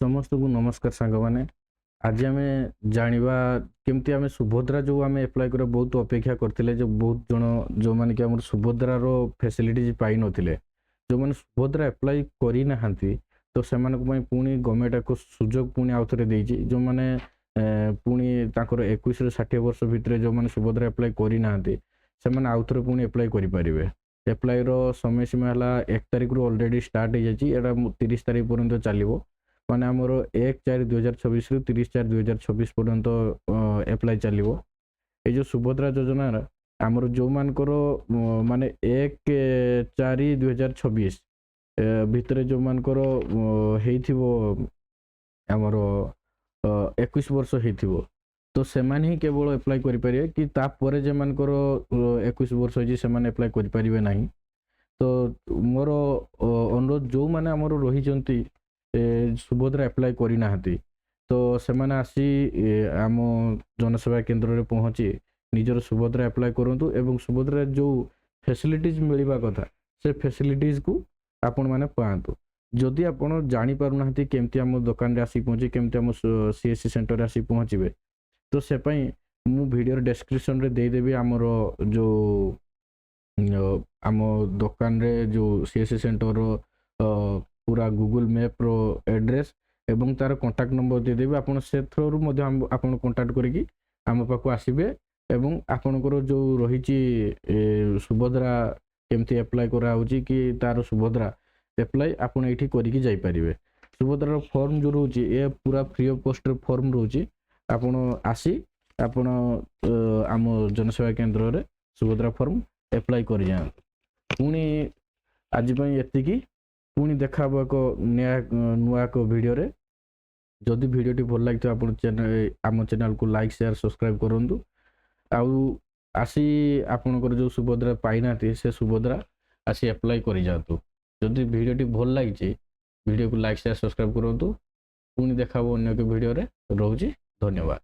समस्त को नमस्कार सांग मैंने आज आम जाना केमती आम सुभद्रा जो आम एप्लाय कर बहुत अपेक्षा करते जो बहुत जन जो मैंने कि आम सुभद्रार फैसिलिटीज पाई नथिले जो मैंने सुभद्रा एप्लाय करना तो से पुणी गवर्नमेंट को सुजोग पुणी आउ थे जो मैंने पुणी 21 वर्ष भितर जो मैंने सुभद्रा एप्लाय करना से आउ थे पुणी एप्लाय करेंगे एप्लायर समय सीमा है 1 तारिख रू ऑलरेडी स्टार्ट हो जाए 30 तारिख पर्यंत चलो माने आमर 1/4/2026 रु 30/4/2026 पर्यंत एप्लाय चलो ये जो सुभद्रा योजना आमर जो मानकर माने 1/4/2026 भितर जो मानकर आमर 21 वर्ष हो तो सेमाने ही केवल एप्लाय करें कि तापर जे मानकर 21 वर्ष होती से एप्लाय करें ना तो मोर अनुरोध जो मैंने आमर रही सुभद्रा एप्लाय करना तो सेमाने आसी आम जनसेवा केन्द्र में पहुँची निजर सुभद्रा एप्लाय करूँ एवं सुभद्रा जो फैसिलिटीज मिलवा कथा से फैसिलिटीज को आपण मैंने पातु जदि आप जापारना केमती आम दुकान आसी पहुँचे केमती आम सीएससी सेंटर आसी पहुँचे तो से मु वीडियो डिस्क्रिप्शन रे देदेवी आमर जो आम दुकान रे जो सीएससी सेंटर पूरा गूगल मैप रो एड्रेस एवं तार कांटेक्ट नंबर देदेवी आपन से थ्रू आपन कांटेक्ट करिकी आम पाखु आसीबे एवं आपनकर जो रही सुभद्रा केमती एप्लाय करा होची कि तार सुभद्रा एप्लाय आपन एठी करिकी जाई परिबे सुभद्रा फॉर्म जो रोची ए पूरा फ्री ऑफ कॉस्ट फॉर्म रोची आपन आसी आपन आम जनसेवा केन्द्र रे सुभद्रा फॉर्म एप्लाय कर जा पुणी आज एतिकी पुणी देखा एक नुआ एक वीडियो रे जदि वीडियोटी भल लगी आम चैनल को लाइक शेयर सब्सक्राइब करूँ आउ आसी आपनकर जो सुभद्रा पाइना से सुभद्रा आसी एप्लाय कर जातु जदि वीडियोटी भल लगी वीडियो को लाइक शेयर सब्सक्राइब करूँ पुणी देखा अन्य एक वीडियो रे रोची धन्यवाद।